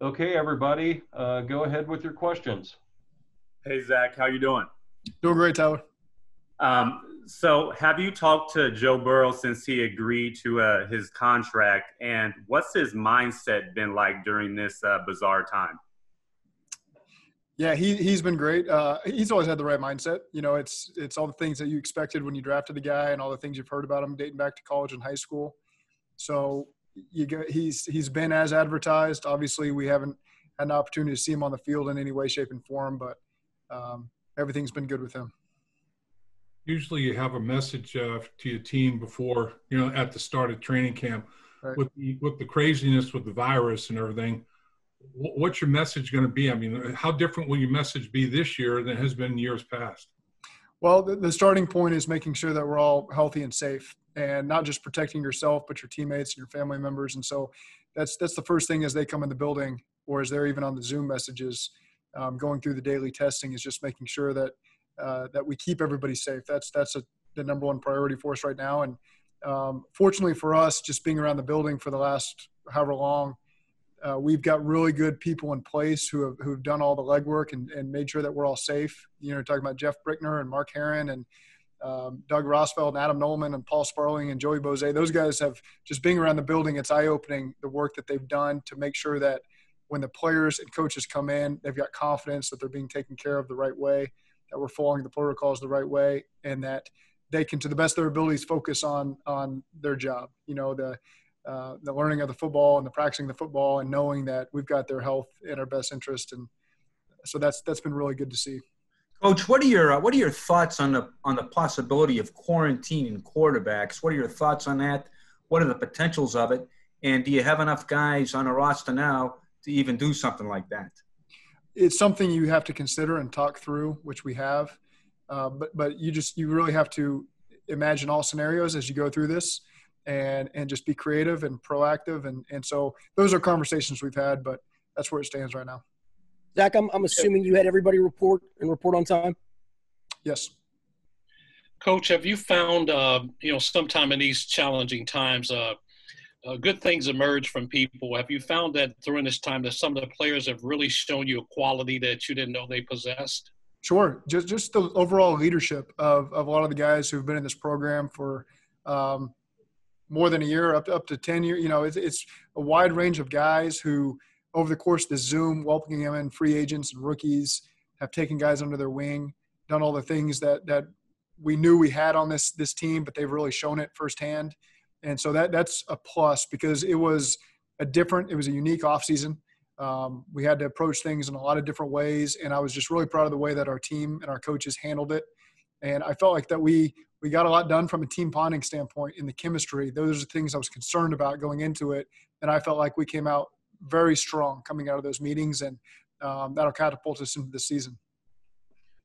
Okay, everybody, go ahead with your questions. Hey, Zach, how you doing? Doing great, Tyler. So have you talked to Joe Burrow since he agreed to his contract, and what's his mindset been like during this bizarre time? Yeah, he's been great. He's always had the right mindset. It's all the things that you expected when you drafted the guy, and all the things you've heard about him dating back to college and high school. So he's been as advertised. Obviously, we haven't had an opportunity to see him on the field in any way, shape, and form, but everything's been good with him. Usually you have a message to your team before, at the start of training camp. Right. With the craziness with the virus and everything. What's your message going to be? I mean, how different will your message be this year than it has been in years past? Well, the starting point is making sure that we're all healthy and safe, and not just protecting yourself, but your teammates and your family members. And so that's the first thing as they come in the building, or as they're even on the Zoom messages, going through the daily testing, is just making sure that that we keep everybody safe. That's the number one priority for us right now. And fortunately for us, just being around the building for the last however long, we've got really good people in place who've done all the legwork and made sure that we're all safe. Talking about Jeff Brickner and Mark Herron and Doug Rosfeld and Adam Nolan and Paul Sparling and Joey Bose. Those guys have, just being around the building, it's eye-opening, the work that they've done to make sure that when the players and coaches come in, they've got confidence that they're being taken care of the right way, that we're following the protocols the right way, and that they can, to the best of their abilities, focus on their job. The learning of the football and the practicing the football, and knowing that we've got their health in our best interest. And so that's been really good to see. Coach, what are your thoughts on the possibility of quarantining quarterbacks? What are your thoughts on that? What are the potentials of it? And do you have enough guys on the roster now to even do something like that? It's something you have to consider and talk through, which we have. But you really have to imagine all scenarios as you go through this, and just be creative and proactive. And so those are conversations we've had, but that's where it stands right now. Zach, I'm assuming you had everybody report on time? Yes. Coach, have you found, sometime in these challenging times, good things emerge from people? Have you found that during this time that some of the players have really shown you a quality that you didn't know they possessed? Sure. Just the overall leadership of a lot of the guys who've been in this program for more than a year, up to 10 years. It's a wide range of guys who, over the course of the Zoom, welcoming them in, free agents and rookies, have taken guys under their wing, done all the things that we knew we had on this team, but they've really shown it firsthand. And so that's a plus, because it was a unique offseason. We had to approach things in a lot of different ways, and I was just really proud of the way that our team and our coaches handled it. And I felt like that we got a lot done from a team bonding standpoint in the chemistry. Those are things I was concerned about going into it, and I felt like we came out very strong coming out of those meetings, and that'll catapult us into the season.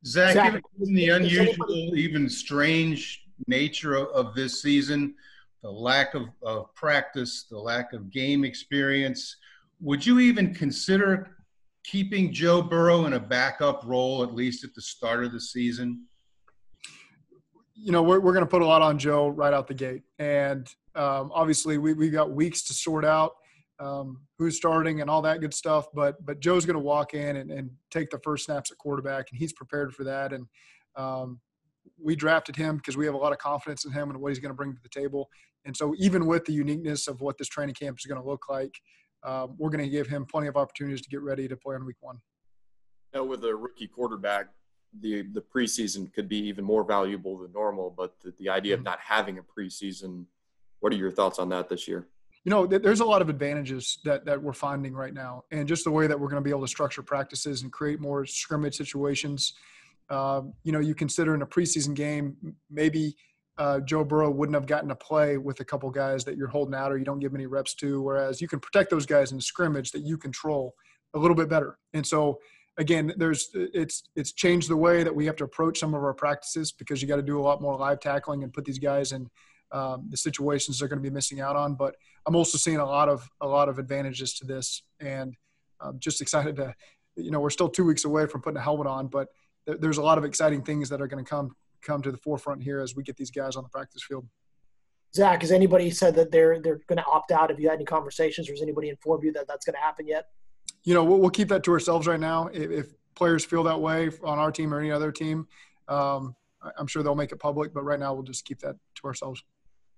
Zach, given the unusual, even strange nature of this season, the lack of practice, the lack of game experience, would you even consider keeping Joe Burrow in a backup role, at least at the start of the season? We're going to put a lot on Joe right out the gate. And obviously we've got weeks to sort out who's starting and all that good stuff. But Joe's going to walk in and take the first snaps at quarterback, and he's prepared for that. And we drafted him because we have a lot of confidence in him and what he's going to bring to the table. And so even with the uniqueness of what this training camp is going to look like, we're going to give him plenty of opportunities to get ready to play on week one. With a rookie quarterback, the preseason could be even more valuable than normal, but the idea of not having a preseason, what are your thoughts on that this year? There's a lot of advantages that we're finding right now, and just the way that we're going to be able to structure practices and create more scrimmage situations. You consider in a preseason game, maybe Joe Burrow wouldn't have gotten to play with a couple guys that you're holding out or you don't give any reps to, whereas you can protect those guys in the scrimmage that you control a little bit better. And so, again, it's changed the way that we have to approach some of our practices, because you got to do a lot more live tackling and put these guys in the situations they're going to be missing out on. But I'm also seeing a lot of advantages to this, and I'm just excited to, we're still 2 weeks away from putting a helmet on, but there's a lot of exciting things that are going to come to the forefront here as we get these guys on the practice field. Zach, has anybody said that they're going to opt out? Have you had any conversations, or has anybody informed you that that's going to happen yet? We'll keep that to ourselves right now. If players feel that way on our team or any other team, I'm sure they'll make it public. But right now, we'll just keep that to ourselves.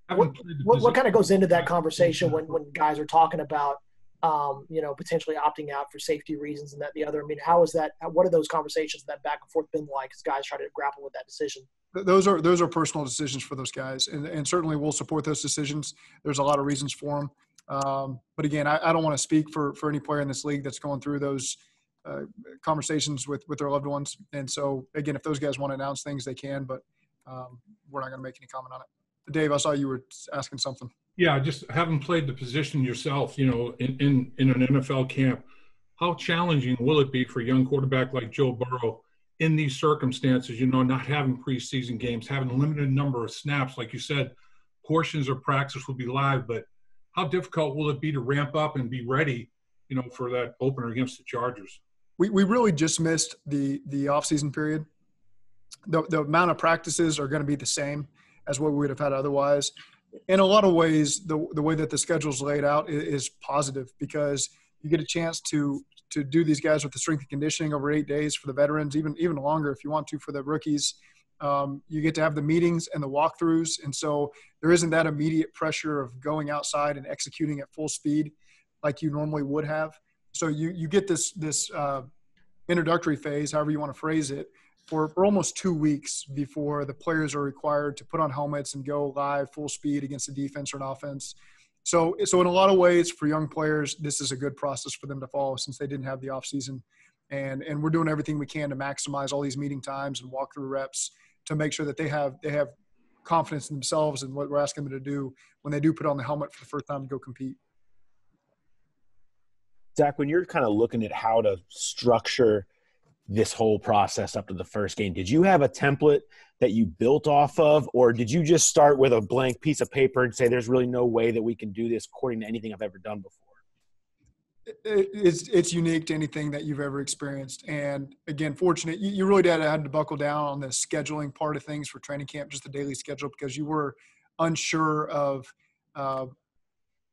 What kind of goes into that conversation when guys are talking about, potentially opting out for safety reasons and that the other? I mean, how is that? What are those conversations, that back and forth been like as guys try to grapple with that decision? Those are personal decisions for those guys, and certainly we'll support those decisions. There's a lot of reasons for them. But again, I don't want to speak for any player in this league that's going through those conversations with their loved ones. And so, again, if those guys want to announce things, they can, but we're not going to make any comment on it. Dave, I saw you were asking something. Yeah, just having played the position yourself, in an NFL camp, how challenging will it be for a young quarterback like Joe Burrow in these circumstances, not having preseason games, having a limited number of snaps? Like you said, portions of practice will be live, but how difficult will it be to ramp up and be ready, for that opener against the Chargers? We really just missed the offseason period. The amount of practices are going to be the same as what we would have had otherwise. In a lot of ways, the way that the schedule's laid out is positive, because you get a chance to do these guys with the strength and conditioning over 8 days for the veterans, even longer if you want to for the rookies. You get to have the meetings and the walkthroughs, and so there isn't that immediate pressure of going outside and executing at full speed like you normally would have. So you get this introductory phase, however you want to phrase it, for almost 2 weeks before the players are required to put on helmets and go live full speed against a defense or an offense. So in a lot of ways, for young players, this is a good process for them to follow since they didn't have the offseason. And we're doing everything we can to maximize all these meeting times and walkthrough reps to make sure that they have confidence in themselves and what we're asking them to do when they do put on the helmet for the first time to go compete. Zac, when you're kind of looking at how to structure this whole process up to the first game, did you have a template that you built off of, or did you just start with a blank piece of paper and say there's really no way that we can do this according to anything I've ever done before? It's unique to anything that you've ever experienced. And again, fortunate, you really had to buckle down on the scheduling part of things for training camp, just the daily schedule, because you were unsure of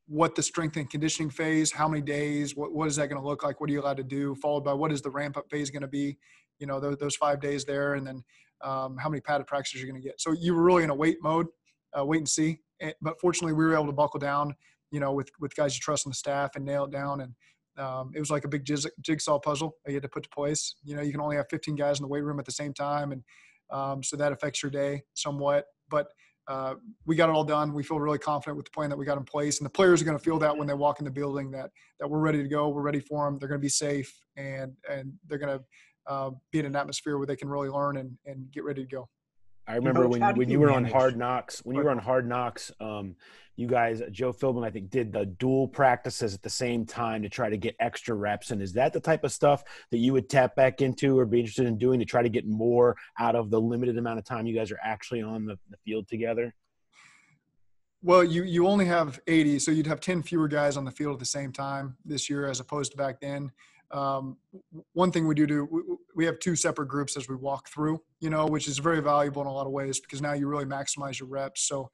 what the strength and conditioning phase, how many days, what is that going to look like? What are you allowed to do? Followed by what is the ramp up phase going to be? Those 5 days there. And then how many padded practices you're going to get. So you were really in a wait mode, wait and see. But fortunately we were able to buckle down, with guys you trust on the staff and nail it down. And it was like a big jigsaw puzzle that you had to put to place. You can only have 15 guys in the weight room at the same time. And so that affects your day somewhat, but we got it all done. We feel really confident with the plan that we got in place, and the players are going to feel that when they walk in the building that we're ready to go. We're ready for them. They're going to be safe, and they're going to be in an atmosphere where they can really learn and get ready to go. I remember when you were on Hard Knocks. When you were on Hard Knocks, you guys, Joe Philbin, I think, did the dual practices at the same time to try to get extra reps. And is that the type of stuff that you would tap back into or be interested in doing to try to get more out of the limited amount of time you guys are actually on the field together? Well, you only have 80, so you'd have 10 fewer guys on the field at the same time this year as opposed to back then. One thing we do, we have 2 separate groups as we walk through, which is very valuable in a lot of ways because now you really maximize your reps. So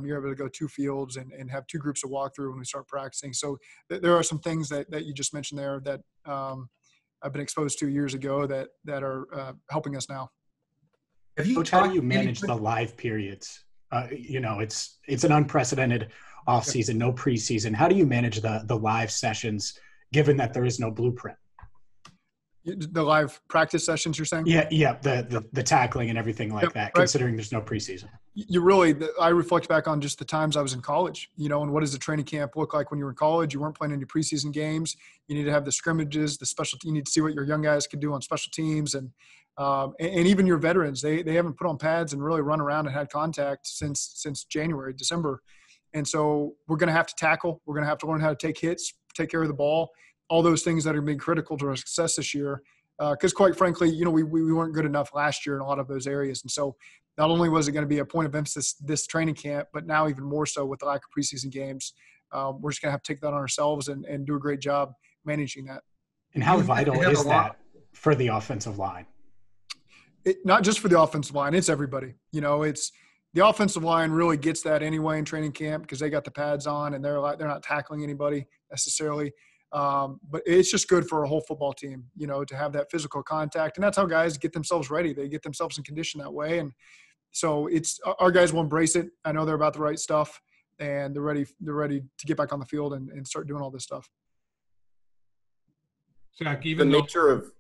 you're able to go 2 fields and have 2 groups to walk through when we start practicing. So there are some things that you just mentioned there that I've been exposed to years ago that are helping us now. Coach, how do you manage the live periods? It's an unprecedented offseason, no preseason. How do you manage the live sessions given that there is no blueprint? The live practice sessions, you're saying? Yeah, the tackling and everything like that, right. Considering there's no preseason. I reflect back on just the times I was in college, and what does the training camp look like when you were in college? You weren't playing any preseason games. You need to have the scrimmages, you need to see what your young guys can do on special teams. And even your veterans, they haven't put on pads and really run around and had contact since January, December. And so we're going to have to tackle. We're going to have to learn how to take hits, take care of the ball, all those things that are being critical to our success this year. Because quite frankly, we weren't good enough last year in a lot of those areas. And so not only was it going to be a point of emphasis this training camp, but now even more so with the lack of preseason games, we're just going to have to take that on ourselves and do a great job managing that. And how vital is that for the offensive line? Not just for the offensive line, it's everybody. It's the offensive line really gets that anyway in training camp because they got the pads on and they're not tackling anybody necessarily. But it's just good for a whole football team, to have that physical contact. And that's how guys get themselves ready. They get themselves in condition that way. And so our guys will embrace it. I know they're about the right stuff, and they're ready to get back on the field and start doing all this stuff. Zach, the nature of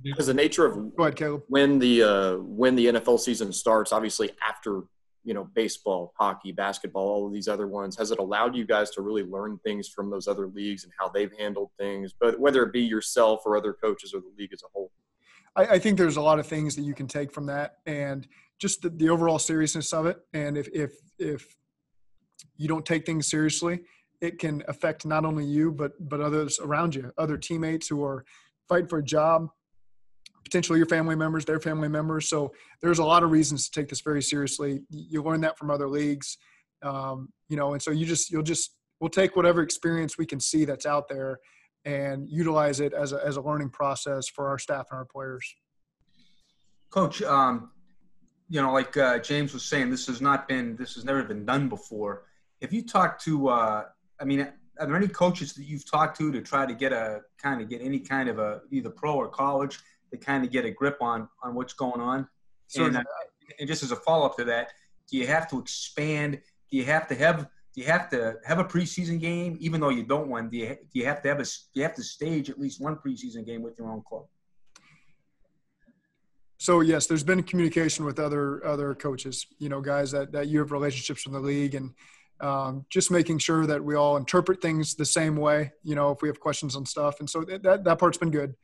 Go ahead, Caleb. when the NFL season starts, obviously after baseball, hockey, basketball, all of these other ones, has it allowed you guys to really learn things from those other leagues and how they've handled things, but whether it be yourself or other coaches or the league as a whole? I think there's a lot of things that you can take from that, and just the overall seriousness of it. And if you don't take things seriously, it can affect not only you, but others around you, other teammates who are fighting for a job, potentially your family members, their family members. So there's a lot of reasons to take this very seriously. You learn that from other leagues, and so we'll take whatever experience we can see that's out there and utilize it as a learning process for our staff and our players. Coach, like James was saying, this has never been done before. Have you talked to, are there any coaches that you've talked to try to get any kind of either pro or college to kind of get a grip on what's going on? And just as a follow-up to that, do you have to expand? Do you have to have a preseason game, even though you don't want? Do you have to stage at least one preseason game with your own club? So yes, there's been communication with other coaches, guys that you have relationships with the league, and just making sure that we all interpret things the same way, if we have questions on stuff. And so that part's been good.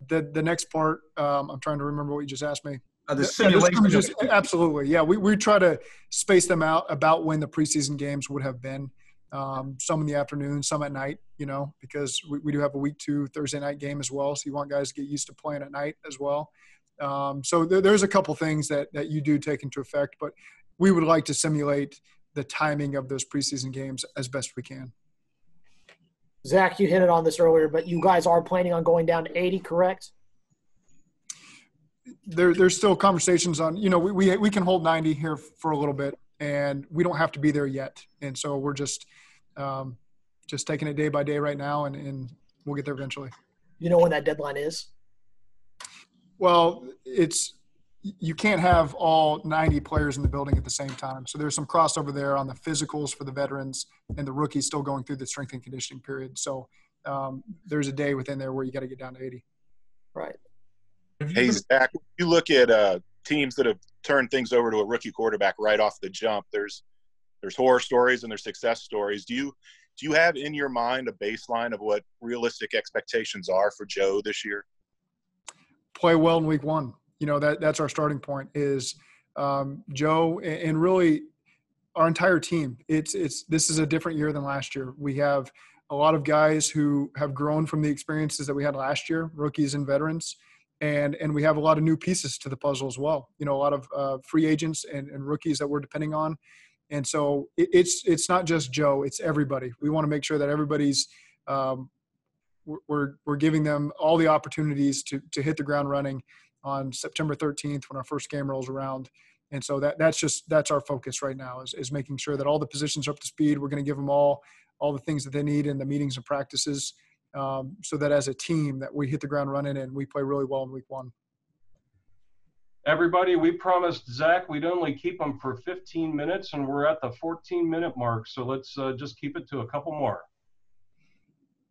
The next part, I'm trying to remember what you just asked me. The simulation. Absolutely. Yeah. We try to space them out about when the preseason games would have been, some in the afternoon, some at night, because we do have a week 2 Thursday night game as well. So you want guys to get used to playing at night as well. So there's a couple things that you do take into effect, but we would like to simulate the timing of those preseason games as best we can. Zach, you hit it on this earlier, but you guys are planning on going down to 80, correct? There's still conversations on, we can hold 90 here for a little bit, and we don't have to be there yet. And so we're just taking it day by day right now, and we'll get there eventually. You know when that deadline is? Well, you can't have all 90 players in the building at the same time. So there's some crossover there on the physicals for the veterans and the rookies still going through the strength and conditioning period. So there's a day within there where you got to get down to 80. Right. Hey, Zach, you look at teams that have turned things over to a rookie quarterback right off the jump. There's horror stories and there's success stories. Do you have in your mind a baseline of what realistic expectations are for Joe this year? Play well in week 1. That's our starting point is Joe and really our entire team. This is a different year than last year. We have a lot of guys who have grown from the experiences that we had last year, rookies and veterans. And we have a lot of new pieces to the puzzle as well. A lot of free agents and rookies that we're depending on. And so it's not just Joe, it's everybody. We want to make sure that everybody's we're giving them all the opportunities to hit the ground running on September 13th when our first game rolls around. And so that's our focus right now is making sure that all the positions are up to speed. We're going to give them all the things that they need in the meetings and practices, so that as a team that we hit the ground running and we play really well in week 1. Everybody, we promised Zach we'd only keep him for 15 minutes, and we're at the 14-minute mark. So let's just keep it to a couple more.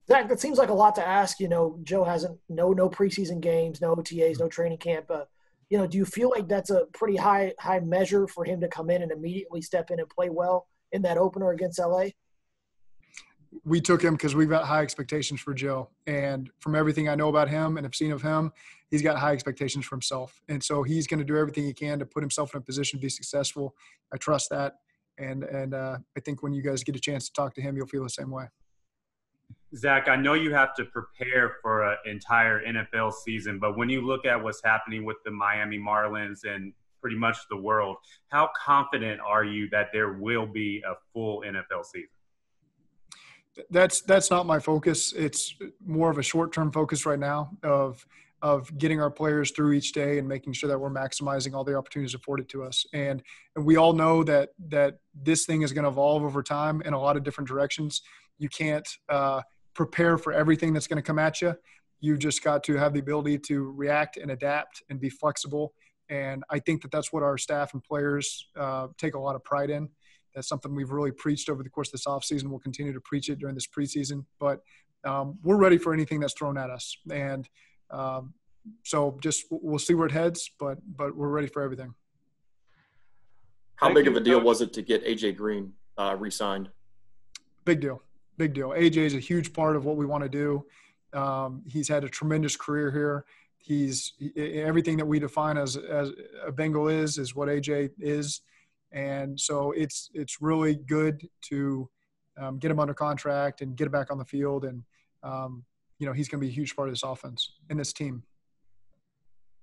Zach, that seems like a lot to ask. Joe hasn't no preseason games, no OTAs, no training camp. Do you feel like that's a pretty high measure for him to come in and immediately step in and play well in that opener against LA? We took him because we've got high expectations for Joe. And from everything I know about him and have seen of him, he's got high expectations for himself. And so he's going to do everything he can to put himself in a position to be successful. I trust that. And I think when you guys get a chance to talk to him, you'll feel the same way. Zach, I know you have to prepare for an entire NFL season, but when you look at what's happening with the Miami Marlins and pretty much the world, how confident are you that there will be a full NFL season? That's not my focus. It's more of a short-term focus right now of getting our players through each day and making sure that we're maximizing all the opportunities afforded to us. And we all know that this thing is going to evolve over time in a lot of different directions. You can't prepare for everything that's going to come at you. You just got to have the ability to react and adapt and be flexible. And I think that that's what our staff and players take a lot of pride in. That's something we've really preached over the course of this offseason. We'll continue to preach it during this preseason. But we're ready for anything that's thrown at us. And so just we'll see where it heads, but we're ready for everything. How big of a deal was it to get A.J. Green re-signed? Big deal. Big deal. A.J. is a huge part of what we want to do. He's had a tremendous career here. He's everything that we define as a Bengal is what A.J. is. And so it's really good to get him under contract and get him back on the field. And, he's going to be a huge part of this offense and this team.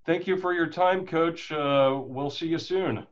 Thank you for your time, Coach. We'll see you soon.